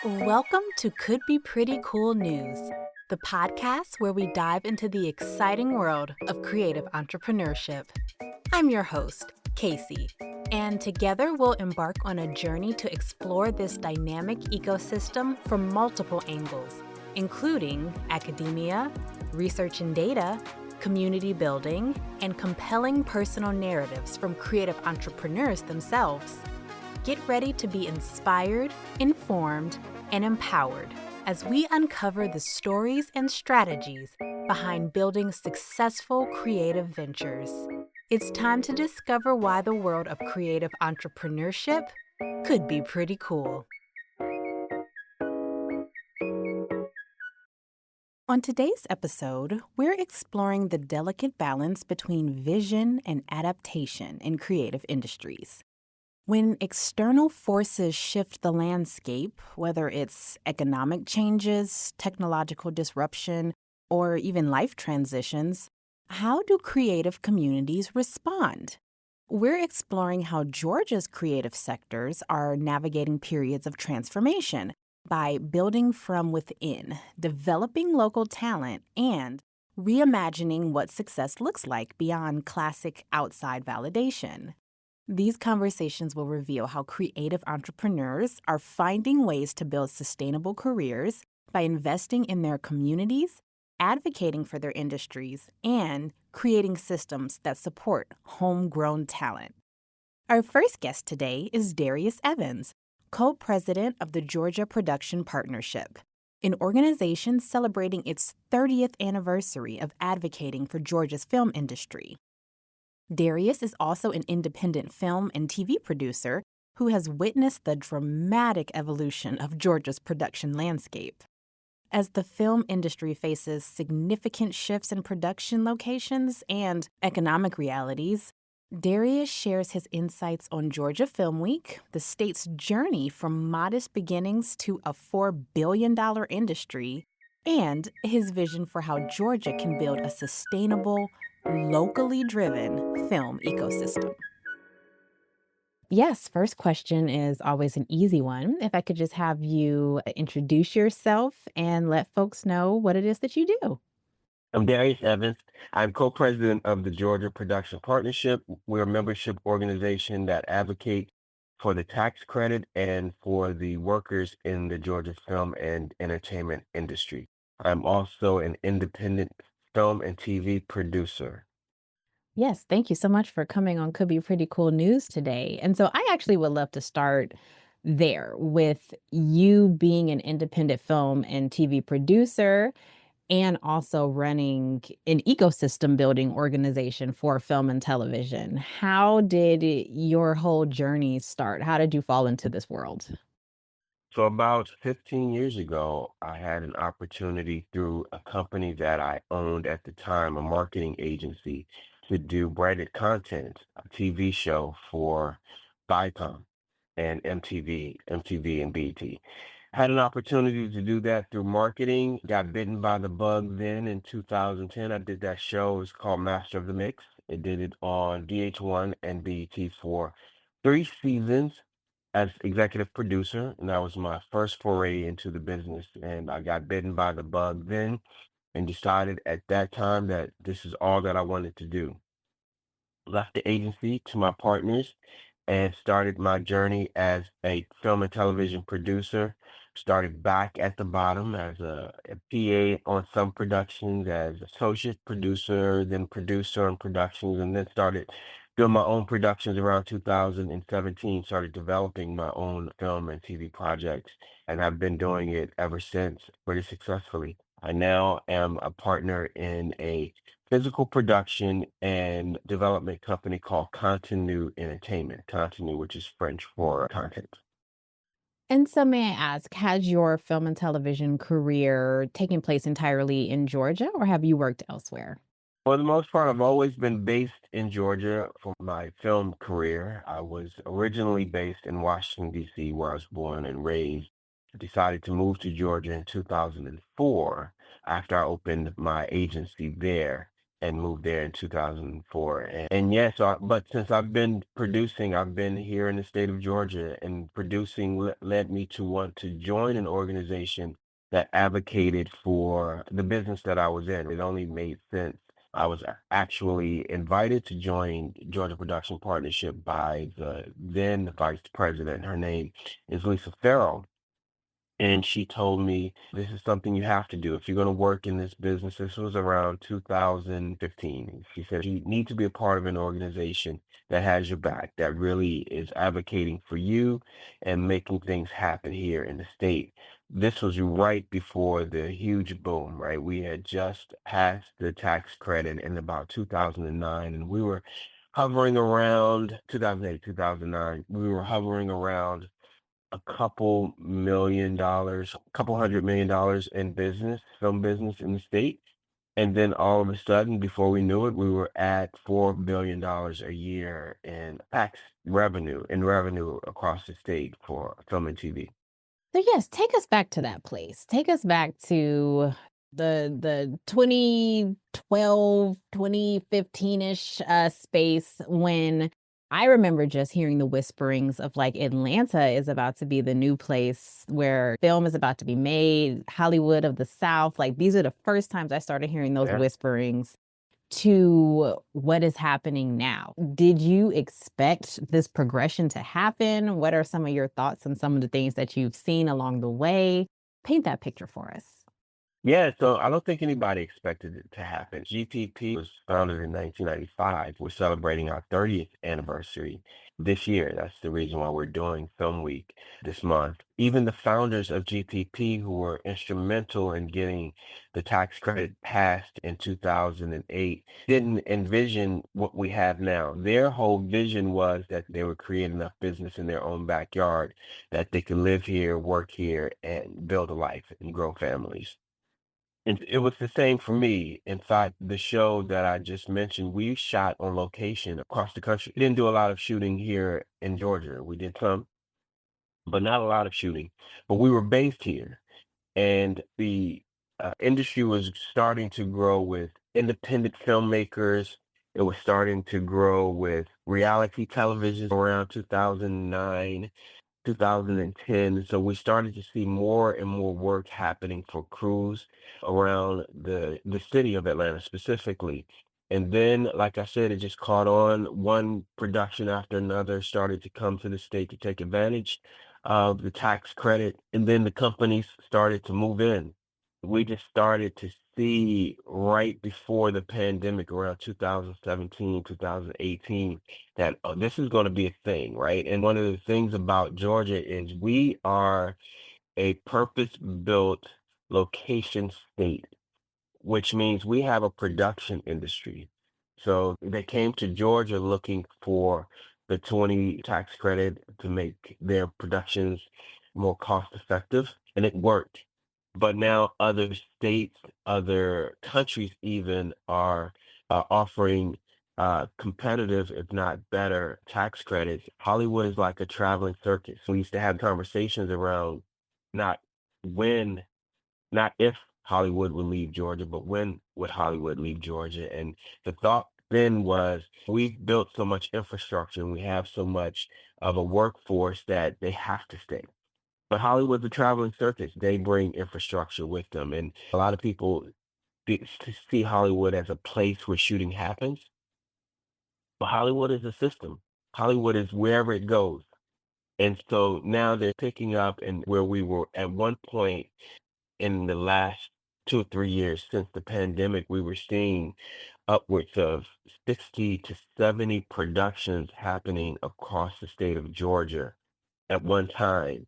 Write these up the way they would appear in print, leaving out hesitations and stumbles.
Welcome to Could Be Pretty Cool News, the podcast where we dive into the exciting world of creative entrepreneurship. I'm your host, Casey, and together we'll embark on a journey to explore this dynamic ecosystem from multiple angles, including academia, research and data, community building, and compelling personal narratives from creative entrepreneurs themselves. Get ready to be inspired, informed, and empowered as we uncover the stories and strategies behind building successful creative ventures. It's time to discover why the world of creative entrepreneurship could be pretty cool. On today's episode, we're exploring the delicate balance between vision and adaptation in creative industries. When external forces shift the landscape, whether it's economic changes, technological disruption, or even life transitions, how do creative communities respond? We're exploring how Georgia's creative sectors are navigating periods of transformation by building from within, developing local talent, and reimagining what success looks like beyond classic outside validation. These conversations will reveal how creative entrepreneurs are finding ways to build sustainable careers by investing in their communities, advocating for their industries, and creating systems that support homegrown talent. Our first guest today is Darius Evans, co-president of the Georgia Production Partnership, an organization celebrating its 30th anniversary of advocating for Georgia's film industry. Darius is also an independent film and TV producer who has witnessed the dramatic evolution of Georgia's production landscape. As the film industry faces significant shifts in production locations and economic realities, Darius shares his insights on Georgia Film Week, the state's journey from modest beginnings to a $4 billion industry, and his vision for how Georgia can build a sustainable, locally driven film ecosystem. Yes, first question is always an easy one. If I could just have you introduce yourself and let folks know what it is that you do. I'm Darius Evans. I'm co-president of the Georgia Production Partnership. We're a membership organization that advocates for the tax credit and for the workers in the Georgia film and entertainment industry. I'm also an independent film and TV producer. Yes, thank you so much for coming on Could Be Pretty Cool News today. And so I actually would love to start there with you being an independent film and TV producer and also running an ecosystem building organization for film and television. How did your whole journey start? How did you fall into this world? So about 15 years ago, I had an opportunity through a company that I owned at the time, a marketing agency, to do branded content, a TV show for Viacom and MTV and BT. Had an opportunity to do that through marketing. Got bitten by the bug then in 2010. I did that show. It was called Master of the Mix. It did it on VH1 and BET for 3 seasons as executive producer, and that was my first foray into the business. And I got bitten by the bug then and decided at that time that this is all that I wanted to do. Left the agency to my partners and started my journey as a film and television producer. Started back at the bottom as a PA on some productions, as associate producer, then producer on productions, and then started doing my own productions around 2017. Started developing my own film and TV projects, and I've been doing it ever since pretty successfully. I now am a partner in a physical production and development company called Contenu Entertainment. Contenu, which is French for content. And so, may I ask, has your film and television career taken place entirely in Georgia or have you worked elsewhere? For the most part, I've always been based in Georgia for my film career. I was originally based in Washington, D.C., where I was born and raised. Decided to move to Georgia in 2004 after I opened my agency there. and moved there in 2004. And yeah, but since I've been producing, I've been here in the state of Georgia, and producing led me to want to join an organization that advocated for the business that I was in. It only made sense. I was actually invited to join Georgia Production Partnership by the then vice president. Her name is Lisa Farrell. And she told me, this is something you have to do if you're going to work in this business. This was around 2015. She said, you need to be a part of an organization that has your back, that really is advocating for you and making things happen here in the state. This was right before the huge boom, right? We had just passed the tax credit in about 2009, and we were hovering around 2008, 2009. We were hovering around a couple $1 million, a couple $100 million in business, film business in the state. And then all of a sudden, before we knew it, we were at $4 billion a year in tax revenue across the state for film and TV. So yes, take us back to that place. Take us back to the 2012, 2015-ish space when I remember just hearing the whisperings of like Atlanta is about to be the new place where film is about to be made, Hollywood of the South. Like these are the first times I started hearing those Yeah. whisperings to what is happening now. Did you expect this progression to happen? What are some of your thoughts on some of the things that you've seen along the way? Paint that picture for us. Yeah, so I don't think anybody expected it to happen. GTP was founded in 1995. We're celebrating our 30th anniversary this year. That's the reason why we're doing Film Week this month. Even the founders of GTP, who were instrumental in getting the tax credit passed in 2008, didn't envision what we have now. Their whole vision was that they would create enough business in their own backyard that they could live here, work here, and build a life and grow families. And it was the same for me. In fact, the show that I just mentioned, we shot on location across the country. We didn't do a lot of shooting here in Georgia. We did some, but not a lot of shooting. But we were based here, and the industry was starting to grow with independent filmmakers. It was starting to grow with reality television around 2009. 2010. So we started to see more and more work happening for crews around the city of Atlanta specifically. And then, like I said, it just caught on. One production after another started to come to the state to take advantage of the tax credit. And then the companies started to move in. We just started to see right before the pandemic around 2017, 2018 that this is going to be a thing, right? And one of the things about Georgia is we are a purpose-built location state, which means we have a production industry. So they came to Georgia looking for the 20 tax credit to make their productions more cost effective, and it worked. But now other states, other countries even are offering competitive, if not better, tax credits. Hollywood is like a traveling circus. We used to have conversations around not when not if Hollywood would leave Georgia, but when would Hollywood leave Georgia? And the thought then was we've built so much infrastructure and we have so much of a workforce that they have to stay. But Hollywood's a traveling circus. They bring infrastructure with them. And a lot of people see Hollywood as a place where shooting happens, but Hollywood is a system. Hollywood is wherever it goes. And so now they're picking up and where we were at one point in the last 2 or 3 years since the pandemic, we were seeing upwards of 60 to 70 productions happening across the state of Georgia at one time.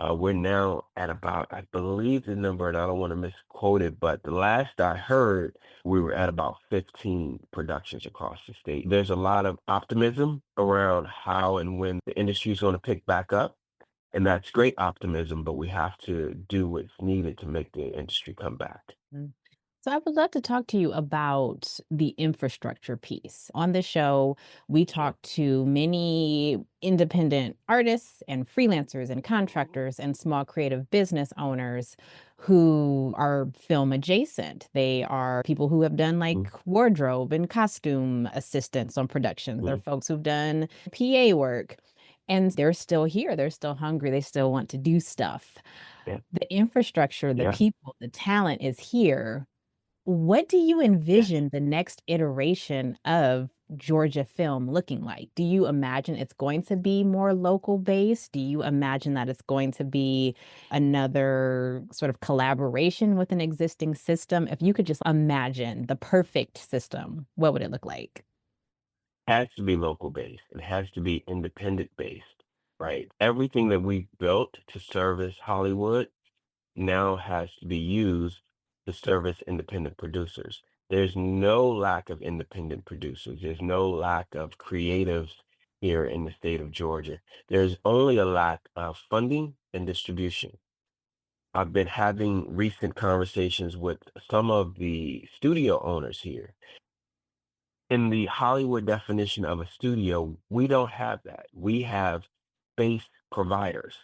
We're now at about, I believe the number, and I don't want to misquote it, but the last I heard, we were at about 15 productions across the state. There's a lot of optimism around how and when the industry is going to pick back up. And that's great optimism, but we have to do what's needed to make the industry come back. So, I would love to talk to you about the infrastructure piece. On the show, we Sure. talk to many independent artists and freelancers and contractors and small creative business owners who are film adjacent. They are people who have done like Mhm, wardrobe and costume assistants on productions. They're mhm. folks who've done PA work. And they're still here. They're still hungry. They still want to do stuff. Yeah, The infrastructure, the yeah, people, the talent is here. What do you yes. envision the next iteration of Georgia Film looking like? Do you imagine it's going to be more local based? Do you imagine that it's going to be another sort of collaboration with an existing system? If you could just imagine the perfect system, what would it look like? Has to be local based. It has to be independent based, right? Everything that we built to service Hollywood now has to be used to service independent producers. There's no lack of independent producers. There's no lack of creatives here in the state of Georgia. There's only a lack of funding and distribution. I've been having recent conversations with some of the studio owners here. In the Hollywood definition of a studio, we don't have that. We have space providers,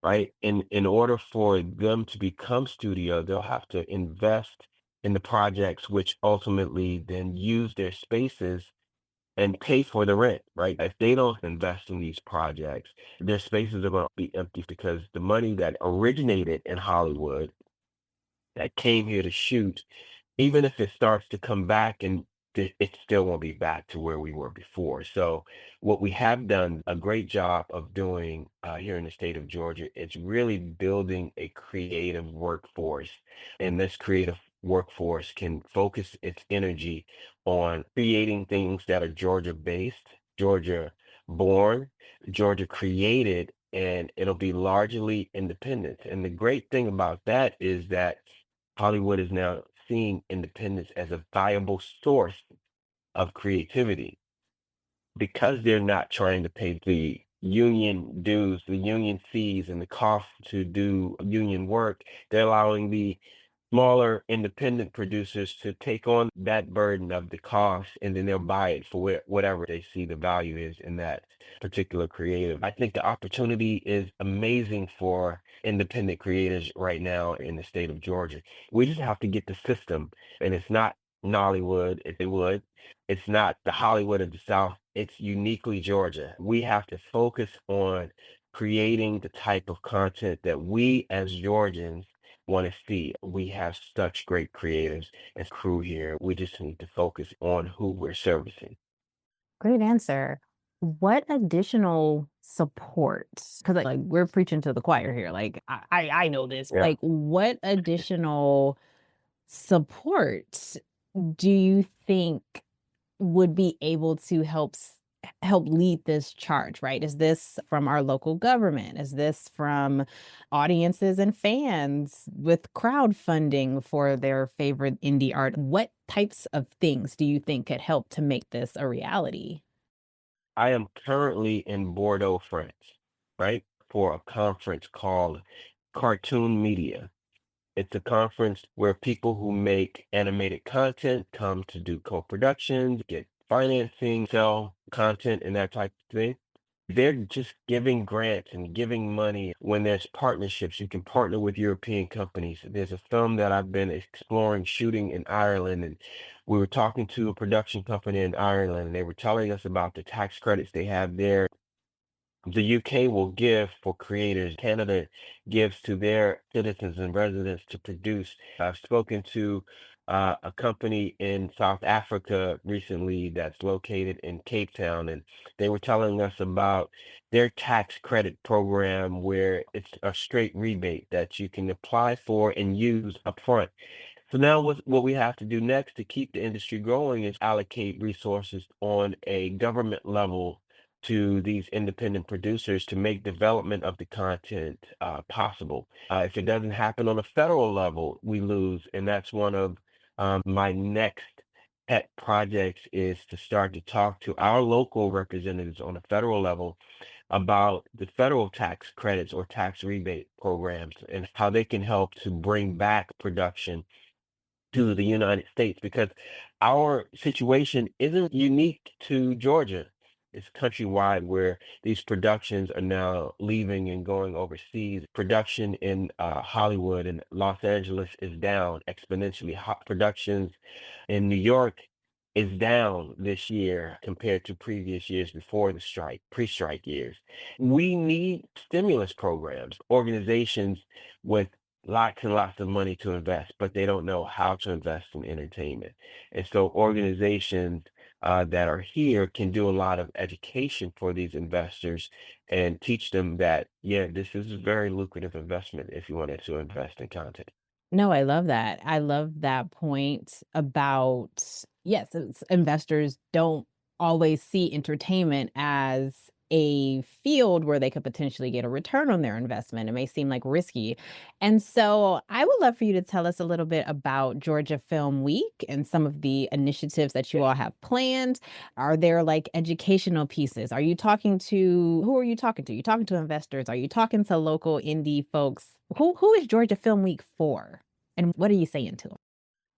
right? In order for them to become studio, they'll have to invest in the projects, which ultimately then use their spaces and pay for the rent, right? If they don't invest in these projects, their spaces are going to be empty because the money that originated in Hollywood that came here to shoot, even if it starts to come back and it still won't be back to where we were before. So what we have done a great job of doing here in the state of Georgia is really building a creative workforce. And this creative workforce can focus its energy on creating things that are Georgia based, Georgia born, Georgia created, and it'll be largely independent. And the great thing about that is that Hollywood is now seeing independence as a viable source of creativity because they're not trying to pay the union dues, the union fees, and the cost to do union work. They're allowing the smaller independent producers to take on that burden of the cost and then they'll buy it for whatever they see the value is in that particular creative. I think the opportunity is amazing for independent creators right now in the state of Georgia. We just have to get the system, and it's not Nollywood, if they would. It's not the Hollywood of the South. It's uniquely Georgia. We have to focus on creating the type of content that we as Georgians want to see. We have such great creators and crew here. We just need to focus on who we're servicing. Great answer. What additional support? Because like we're preaching to the choir here. Like I know this. Yeah. Like what additional support do you think would be able to help lead this charge, right? Is this from our local government? Is this from audiences and fans with crowdfunding for their favorite indie art? What types of things do you think could help to make this a reality? I am currently in Bordeaux, France, right, for a conference called Cartoon Media. It's a conference where people who make animated content come to do co-productions, get financing, sell content, and that type of thing. They're just giving grants and giving money when there's partnerships. You can partner with European companies. There's a film that I've been exploring shooting in Ireland, and we were talking to a production company in Ireland, and they were telling us about the tax credits they have there. The UK will give for creators. Canada gives to their citizens and residents to produce. I've spoken to a company in South Africa recently that's located in Cape Town, and they were telling us about their tax credit program where it's a straight rebate that you can apply for and use upfront. So now what we have to do next to keep the industry growing is allocate resources on a government level to these independent producers to make development of the content possible. If it doesn't happen on a federal level, we lose, and that's one of my next pet projects is to start to talk to our local representatives on a federal level about the federal tax credits or tax rebate programs and how they can help to bring back production to the United States because our situation isn't unique to Georgia. It's countrywide where these productions are now leaving and going overseas. Production in Hollywood and Los Angeles is down exponentially. Productions in New York is down this year compared to previous years before the strike, pre-strike years. We need stimulus programs, organizations with lots and lots of money to invest, but they don't know how to invest in entertainment. And so organizations that are here can do a lot of education for these investors and teach them that, yeah, this is a very lucrative investment if you wanted to invest in content. No, I love that. I love that point about, yes, investors don't always see entertainment as a field where they could potentially get a return on their investment. It may seem like risky. And so I would love for you to tell us a little bit about Georgia Film Week and some of the initiatives that you all have planned. Are there like educational pieces? Who are you talking to? You talking to investors? Are you talking to local indie folks? Who is Georgia Film Week for? And what are you saying to 'em?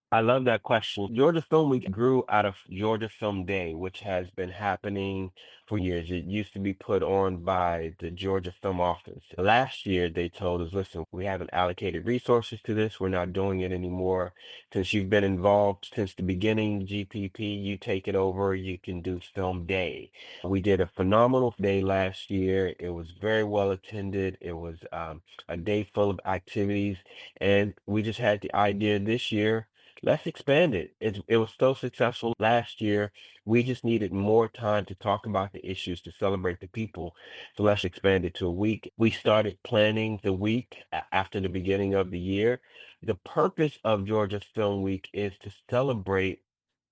I love that question. Georgia Film Week grew out of Georgia Film Day, which has been happening for years. It used to be put on by the Georgia Film Office. Last year, they told us, listen, we haven't allocated resources to this. We're not doing it anymore. Since you've been involved since the beginning, GPP, you take it over. You can do Film Day. We did a phenomenal day last year. It was very well attended. It was a day full of activities. And we just had the idea this year, let's expand it. It was so successful last year. We just needed more time to talk about the issues, to celebrate the people. So let's expand it to a week. We started planning the week after the beginning of the year. The purpose of Georgia Film Week is to celebrate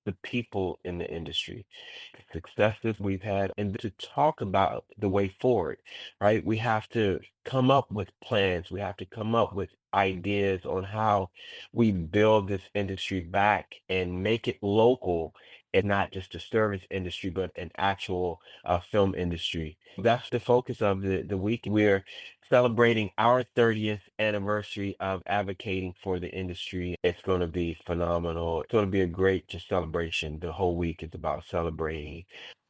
the people in the industry, the successes we've had, and to talk about the way forward, right? We have to come up with plans. We have to come up with ideas on how we build this industry back and make it local and not just a service industry, but an actual film industry. That's the focus of the week. We're celebrating our 30th anniversary of advocating for the industry. It's going to be phenomenal. It's going to be a great just celebration. The whole week is about celebrating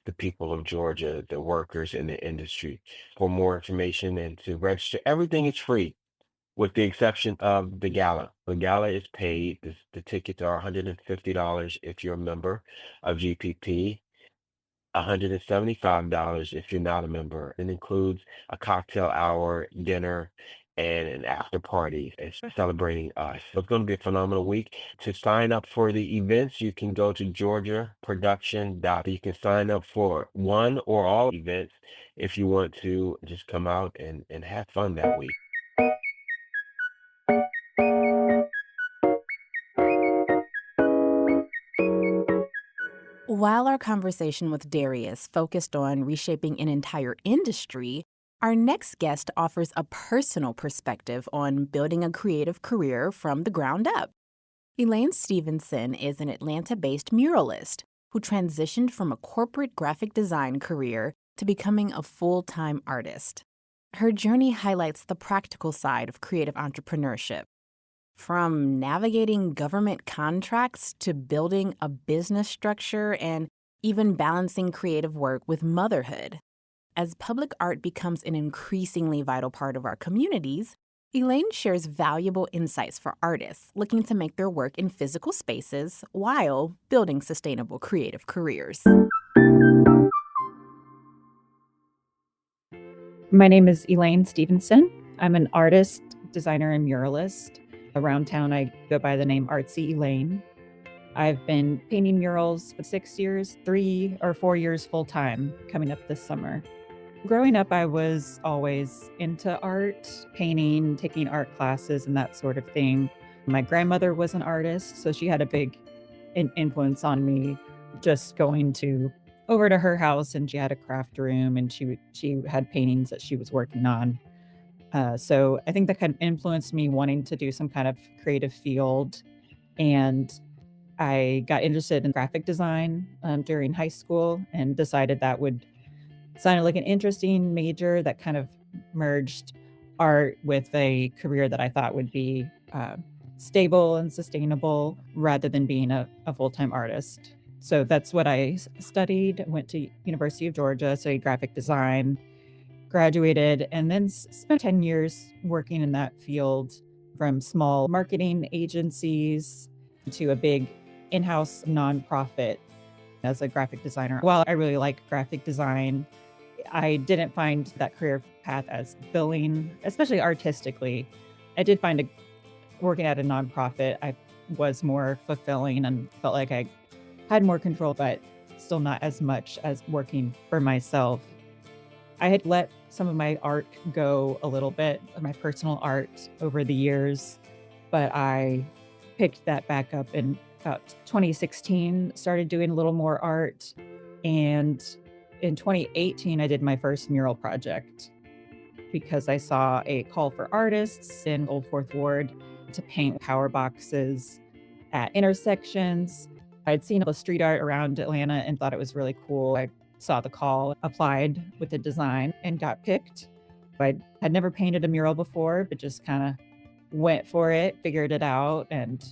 the people of Georgia, the workers in the industry. For more information and to register, everything is free with the exception of the gala. The gala is paid. The tickets are $150 if you're a member of GPP. $175 if you're not a member. It includes a cocktail hour, dinner, and an after party. It's celebrating us. So it's going to be a phenomenal week. To sign up for the events, you can go to georgiaproduction. You can sign up for one or all events if you want to just come out and have fun that week. While our conversation with Darius focused on reshaping an entire industry, our next guest offers a personal perspective on building a creative career from the ground up. Elaine Stephenson is an Atlanta based muralist who transitioned from a corporate graphic design career to becoming a full time artist. Her journey highlights the practical side of creative entrepreneurship. From navigating government contracts to building a business structure and even balancing creative work with motherhood. As public art becomes an increasingly vital part of our communities, Elaine shares valuable insights for artists looking to make their work in physical spaces while building sustainable creative careers. My name is Elaine Stephenson. I'm an artist, designer, and muralist. Around town, I go by the name Artsy Elaine. I've been painting murals for 6 years, 3 or 4 years full time, coming up this summer. Growing up, I was always into art, painting, taking art classes, and that sort of thing. My grandmother was an artist, so she had a big influence on me. Just going over to her house, and she had a craft room, and she had paintings that she was working on. So I think that kind of influenced me wanting to do some kind of creative field. And I got interested in graphic design during high school and decided that would sound like an interesting major that kind of merged art with a career that I thought would be stable and sustainable rather than being a full-time artist. So that's what I studied. Went to University of Georgia, studied graphic design, graduated, and then spent 10 years working in that field, from small marketing agencies to a big in-house nonprofit as a graphic designer. While I really like graphic design, I didn't find that career path as fulfilling, especially artistically. I did find working at a nonprofit, I was more fulfilling and felt like I had more control, but still not as much as working for myself. I had let some of my art go a little bit, my personal art over the years, but I picked that back up in about 2016, started doing a little more art. And in 2018, I did my first mural project because I saw a call for artists in Old Fourth Ward to paint power boxes at intersections. I'd seen the street art around Atlanta and thought it was really cool. I saw the call, applied with the design, and got picked. I had never painted a mural before, but just kind of went for it, figured it out, and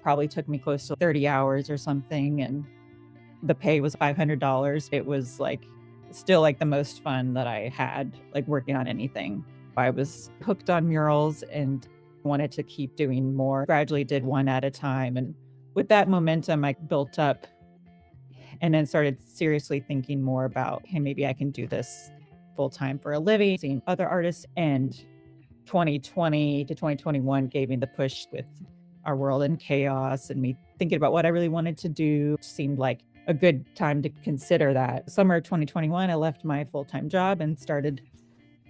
probably took me close to 30 hours or something. And the pay was $500. It was still the most fun that I had, working on anything. I was hooked on murals and wanted to keep doing more. Gradually did one at a time. And with that momentum, I built up and then started seriously thinking more about, hey, maybe I can do this full time for a living, seeing other artists. And 2020 to 2021 gave me the push with our world in chaos and me thinking about what I really wanted to do. It seemed like a good time to consider that. Summer of 2021, I left my full-time job and started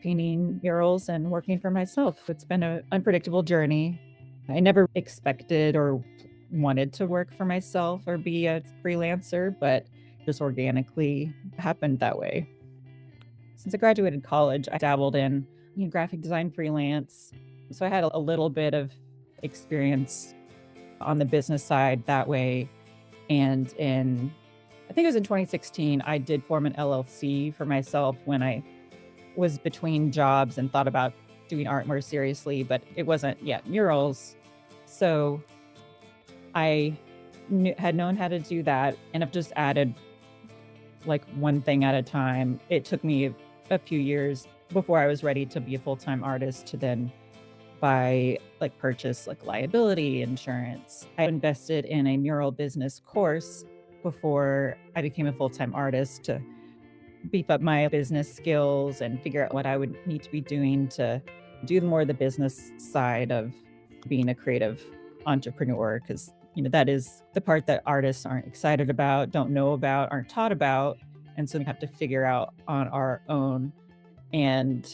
painting murals and working for myself. It's been an unpredictable journey. I never expected or wanted to work for myself or be a freelancer, but just organically happened that way. Since I graduated college, I dabbled in graphic design freelance. So I had a little bit of experience on the business side that way. And I think it was in 2016, I did form an LLC for myself when I was between jobs and thought about doing art more seriously, but it wasn't yet murals. So I had known how to do that, and I've just added one thing at a time. It took me a few years before I was ready to be a full-time artist to then purchase liability insurance. I invested in a mural business course before I became a full-time artist to beef up my business skills and figure out what I would need to be doing to do more of the business side of being a creative entrepreneur, because that is the part that artists aren't excited about, don't know about, aren't taught about, and so we have to figure out on our own. And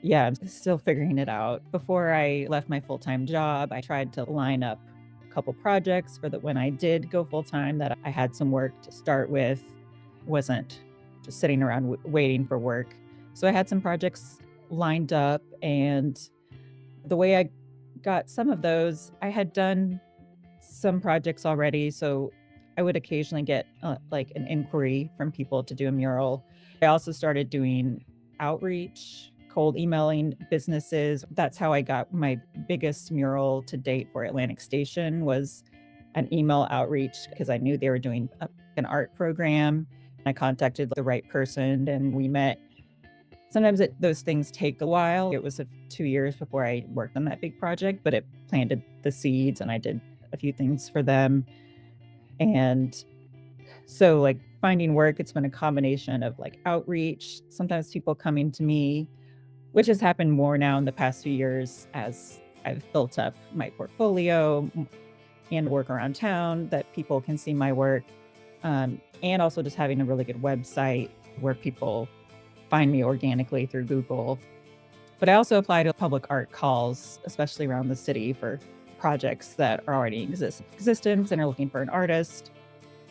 yeah, I'm still figuring it out. Before I left my full-time job, I tried to line up a couple projects for when I did go full-time, that I had some work to start with, wasn't just sitting around waiting for work. So I had some projects lined up, and the way I got some of those, I had done some projects already. So I would occasionally get an inquiry from people to do a mural. I also started doing outreach, cold emailing businesses. That's how I got my biggest mural to date for Atlantic Station, was an email outreach, because I knew they were doing an art program. I contacted the right person and we met. Sometimes those things take a while. It was 2 years before I worked on that big project, but it planted the seeds and I did a few things for them. And so finding work, it's been a combination of outreach, sometimes people coming to me, which has happened more now in the past few years as I've built up my portfolio and work around town that people can see my work. And also just having a really good website where people find me organically through Google. But I also apply to public art calls, especially around the city, for projects that are already in existence and are looking for an artist.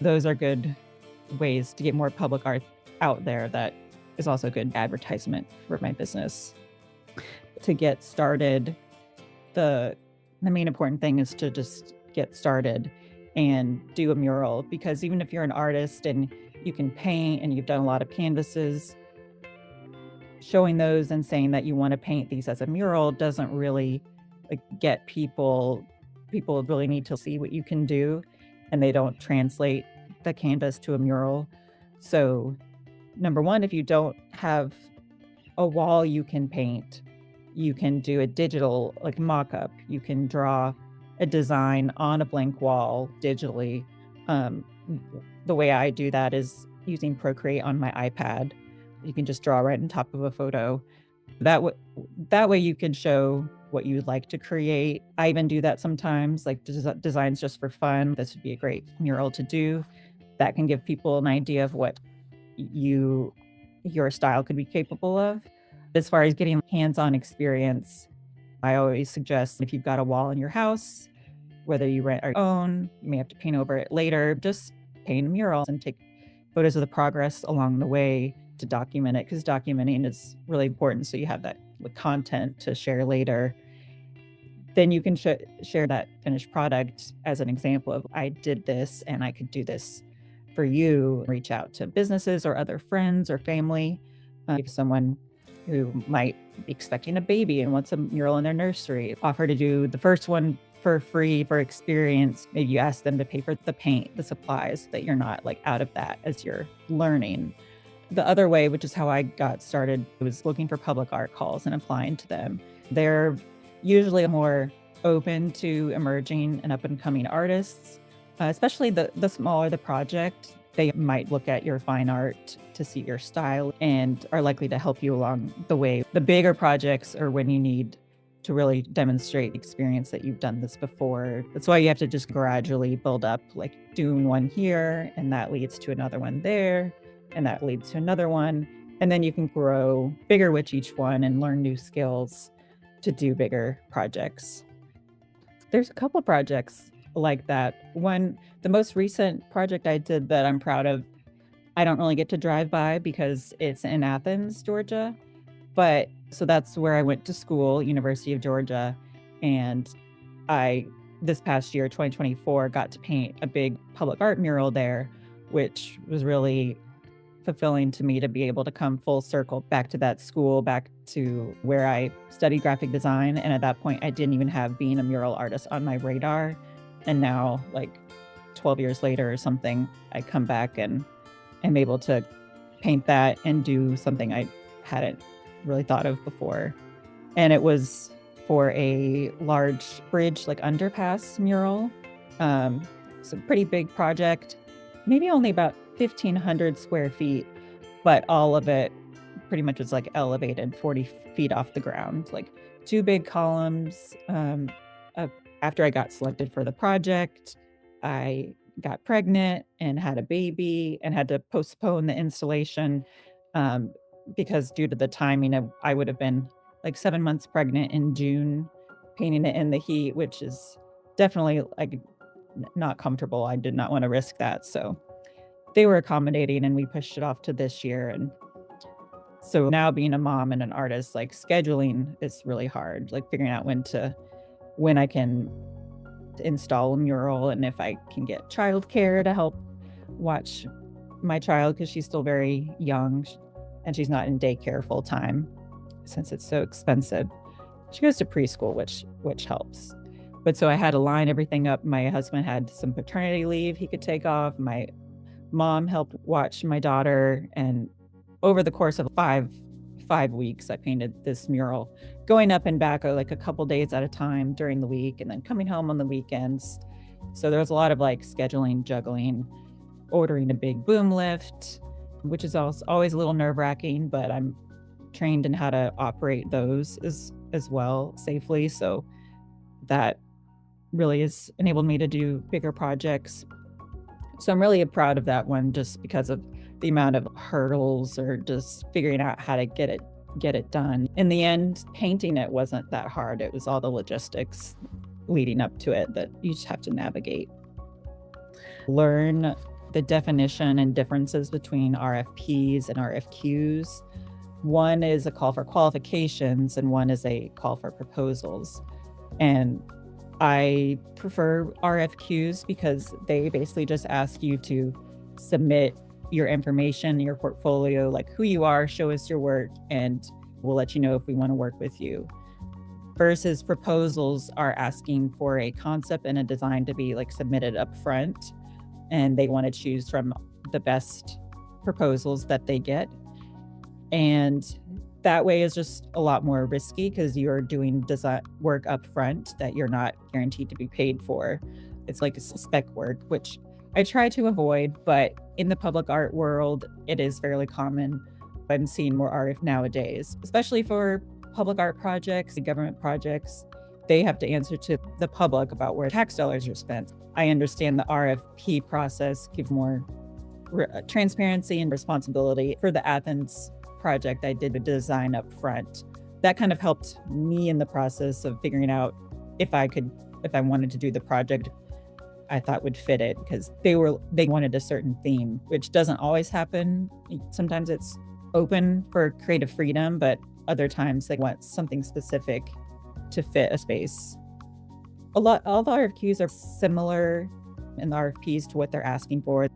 Those are good ways to get more public art out there. That is also good advertisement for my business. To get started, the main important thing is to just get started and do a mural, because even if you're an artist and you can paint and you've done a lot of canvases, showing those and saying that you want to paint these as a mural doesn't really like get people really need to see what you can do, and they don't translate the canvas to a mural. So number one, if you don't have a wall you can paint, you can do a digital like mock-up. You can draw a design on a blank wall digitally. Um, the way I do that is using Procreate on my iPad. You can just draw right on top of a photo. That way you can show what you would like to create. I even do that sometimes, like designs just for fun. This would be a great mural to do. That can give people an idea of what your style could be capable of. As far as getting hands-on experience, I always suggest if you've got a wall in your house, whether you rent or own, you may have to paint over it later, just paint a mural and take photos of the progress along the way to document it, because documenting is really important so you have that content to share later. Then you can share that finished product as an example of, I did this and I could do this for you. Reach out to businesses or other friends or family. If someone who might be expecting a baby and wants a mural in their nursery, offer to do the first one for free for experience. Maybe you ask them to pay for the paint, the supplies, that you're not like out of that as you're learning. The other way, which is how I got started, was looking for public art calls and applying to them. They're usually more open to emerging and up and coming artists, especially the smaller the project. They might look at your fine art to see your style and are likely to help you along the way. The bigger projects are when you need to really demonstrate experience that you've done this before. That's why you have to just gradually build up, like doing one here, and that leads to another one there, and that leads to another one. And then you can grow bigger with each one and learn new skills to do bigger projects. There's a couple projects like that. The most recent project I did that I'm proud of, I don't really get to drive by because it's in Athens, Georgia. But so that's where I went to school, University of Georgia. And this past year, 2024, got to paint a big public art mural there, which was really fulfilling to me to be able to come full circle back to that school, back to where I studied graphic design. And at that point, I didn't even have being a mural artist on my radar. And now, like 12 years later or something, I come back and am able to paint that and do something I hadn't really thought of before. And it was for a large bridge, like underpass mural. It's a pretty big project, maybe only about 1,500 square feet, but all of it pretty much was like elevated 40 feet off the ground, like 2 big columns. After I got selected for the project, I got pregnant and had a baby and had to postpone the installation because due to the timing, I would have been like 7 months pregnant in June, painting it in the heat, which is definitely like not comfortable. I did not want to risk that. So they were accommodating and we pushed it off to this year. And so now being a mom and an artist, like scheduling is really hard, like figuring out when I can install a mural and if I can get childcare to help watch my child, because she's still very young and she's not in daycare full time since it's so expensive. She goes to preschool, which helps. But so I had to line everything up. My husband had some paternity leave he could take off. My mom helped watch my daughter. And over the course of five weeks, I painted this mural, going up and back like a couple days at a time during the week and then coming home on the weekends. So there was a lot of like scheduling, juggling, ordering a big boom lift, which is always a little nerve-wracking, but I'm trained in how to operate those as well safely. So that really has enabled me to do bigger projects. So I'm really proud of that one, just because of the amount of hurdles or just figuring out how to get it done. In the end, painting it wasn't that hard. It was all the logistics leading up to it that you just have to navigate. Learn the definition and differences between RFPs and RFQs. One is a call for qualifications and one is a call for proposals. And I prefer RFQs because they basically just ask you to submit your information, your portfolio, like who you are, show us your work, and we'll let you know if we want to work with you. versus proposals are asking for a concept and a design to be like submitted up front, and they want to choose from the best proposals that they get. And that way is just a lot more risky because you're doing design work up front that you're not guaranteed to be paid for. It's like spec work, which I try to avoid, but in the public art world, it is fairly common. I'm seeing more art nowadays, especially for public art projects, government projects. They have to answer to the public about where tax dollars are spent. I understand the RFP process gives more transparency and responsibility. For the Athens project, I did the design up front. That kind of helped me in the process of figuring out if I wanted to do the project I thought would fit it, because they wanted a certain theme, which doesn't always happen. Sometimes it's open for creative freedom, but other times they want something specific to fit a space. All the RFQs are similar in the RFPs to what they're asking for.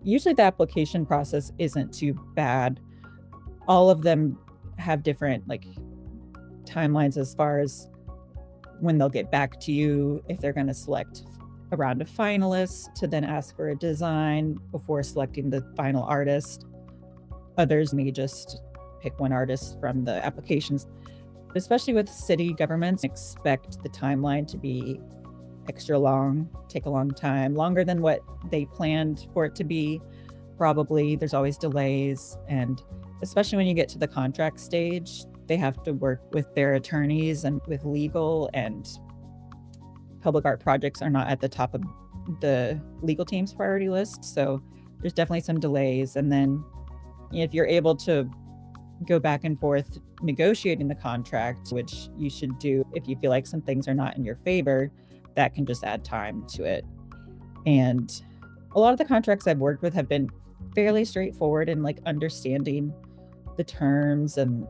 Usually the application process isn't too bad. All of them have different timelines as far as when they'll get back to you, if they're going to select a round of finalists to then ask for a design before selecting the final artist. Others may just pick one artist from the applications. Especially with city governments, expect the timeline to be extra long, take a long time, longer than what they planned for it to be. Probably there's always delays, and especially when you get to the contract stage, they have to work with their attorneys and with legal, and public art projects are not at the top of the legal team's priority list. So there's definitely some delays. And then if you're able to go back and forth negotiating the contract, which you should do if you feel like some things are not in your favor, that can just add time to it. And a lot of the contracts I've worked with have been fairly straightforward and understanding the terms and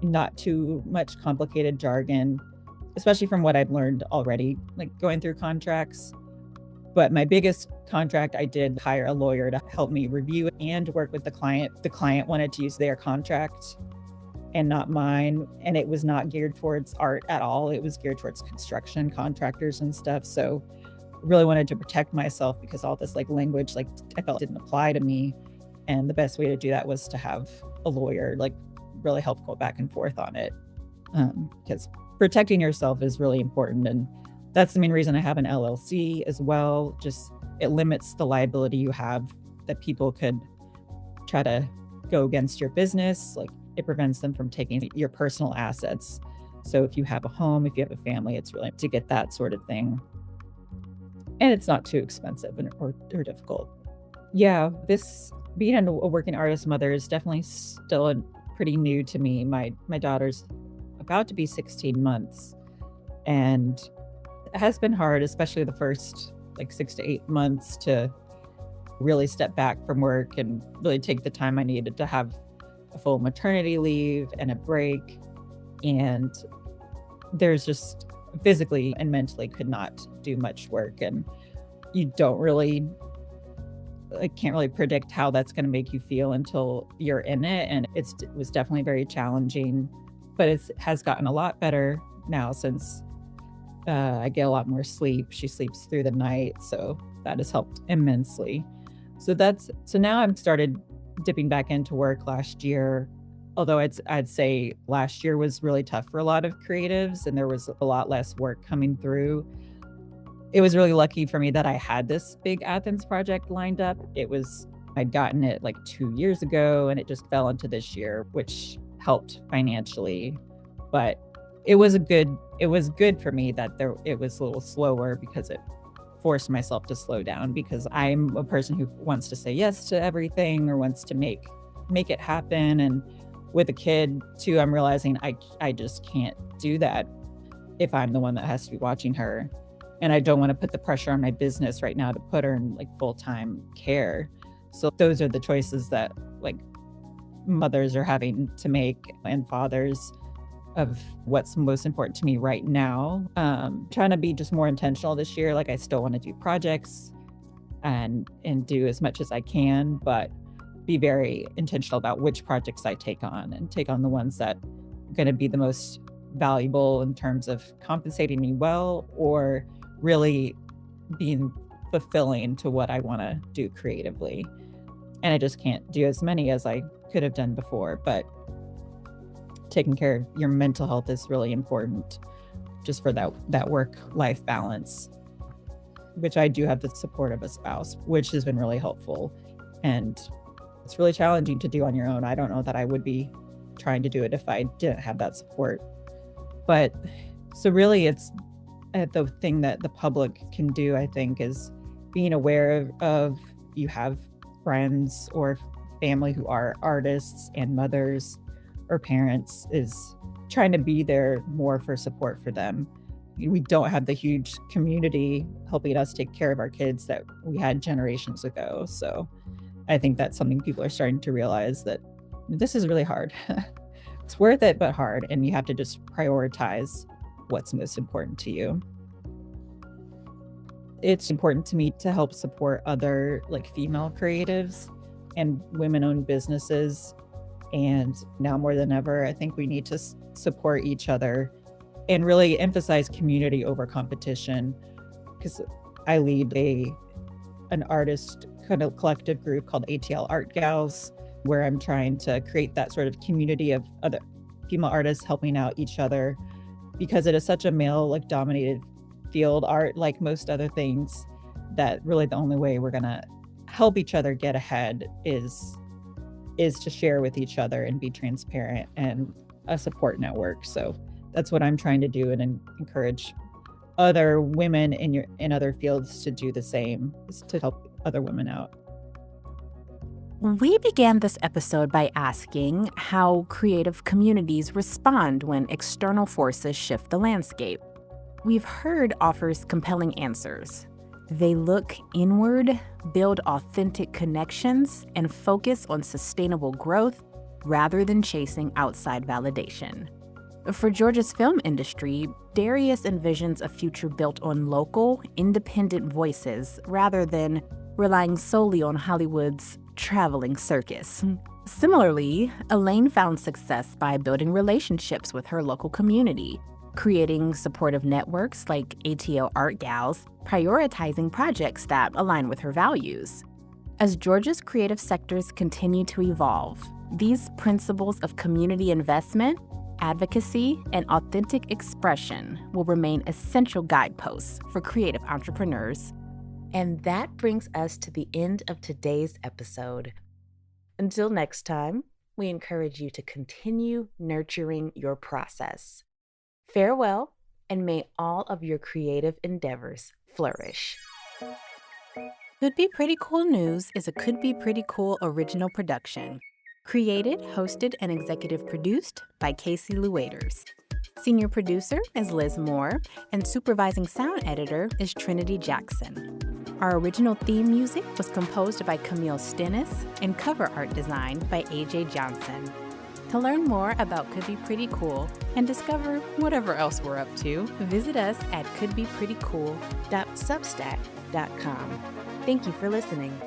not too much complicated jargon, especially from what I've learned already, going through contracts. But my biggest contract, I did hire a lawyer to help me review and work with the client. The client wanted to use their contract and not mine. And it was not geared towards art at all. It was geared towards construction contractors and stuff. So really wanted to protect myself because all this language, I felt didn't apply to me. And the best way to do that was to have a lawyer, really help go back and forth on it. Because protecting yourself is really important. And that's the main reason I have an LLC as well. Just it limits the liability you have that people could try to go against your business. It prevents them from taking your personal assets. So if you have a home, if you have a family, it's really to get that sort of thing. And it's not too expensive or difficult. Yeah, this being a working artist mother is definitely still pretty new to me. My daughter's about to be 16 months, and it has been hard, especially the first 6 to 8 months, to really step back from work and really take the time I needed to have a full maternity leave and a break. And there's just physically and mentally could not do much work, and you don't really can't really predict how that's going to make you feel until you're in it. And it was definitely very challenging, but it has gotten a lot better now since I get a lot more sleep. She sleeps through the night, so that has helped immensely. So now I'm started dipping back into work last year, although I'd say last year was really tough for a lot of creatives and there was a lot less work coming through. It was really lucky for me that I had this big Athens project lined up. I'd gotten it 2 years ago and it just fell into this year, which helped financially. But it was good for me that it was a little slower, because it forced myself to slow down, because I'm a person who wants to say yes to everything or wants to make it happen. And with a kid too, I'm realizing I just can't do that if I'm the one that has to be watching her. And I don't want to put the pressure on my business right now to put her in full-time care. So those are the choices that mothers are having to make, and fathers, of what's most important to me right now. Trying to be just more intentional this year. I still want to do projects and do as much as I can, but be very intentional about which projects I take on, and take on the ones that are going to be the most valuable in terms of compensating me well or really being fulfilling to what I want to do creatively. And I just can't do as many as I could have done before. But taking care of your mental health is really important just for that work-life balance, which I do have the support of a spouse, which has been really helpful. And it's really challenging to do on your own. I don't know that I would be trying to do it if I didn't have that support. But so really it's the thing that the public can do, I think, is being aware of you have friends or family who are artists and mothers or parents, is trying to be there more for support for them. We don't have the huge community helping us take care of our kids that we had generations ago. So I think that's something people are starting to realize, that this is really hard. It's worth it, but hard. And you have to just prioritize what's most important to you. It's important to me to help support other female creatives and women-owned businesses. And now more than ever, I think we need to support each other and really emphasize community over competition, because I lead an artist kind of collective group called ATL Art Gals, where I'm trying to create that sort of community of other female artists helping out each other, because it is such a male dominated field, art, like most other things, that really the only way we're gonna help each other get ahead is to share with each other and be transparent and a support network. So that's what I'm trying to do, and encourage other women in other fields to do the same, is to help other women out. We began this episode by asking how creative communities respond when external forces shift the landscape. We've heard offers compelling answers. They look inward, build authentic connections, and focus on sustainable growth rather than chasing outside validation. For Georgia's film industry, Darius envisions a future built on local, independent voices rather than relying solely on Hollywood's traveling circus. Similarly, Elaine found success by building relationships with her local community, creating supportive networks like ATL Art Gals, prioritizing projects that align with her values. As Georgia's creative sectors continue to evolve, these principles of community investment, advocacy, and authentic expression will remain essential guideposts for creative entrepreneurs. And that brings us to the end of today's episode. Until next time, we encourage you to continue nurturing your process. Farewell, and may all of your creative endeavors flourish. Could Be Pretty Cool News is a Could Be Pretty Cool original production. Created, hosted, and executive produced by Casey Lueders. Senior producer is Liz Moore, and supervising sound editor is Trinity Jackson. Our original theme music was composed by Camille Stennis and cover art designed by AJ Johnson. To learn more about Could Be Pretty Cool and discover whatever else we're up to, visit us at couldbeprettycool.substack.com. Thank you for listening.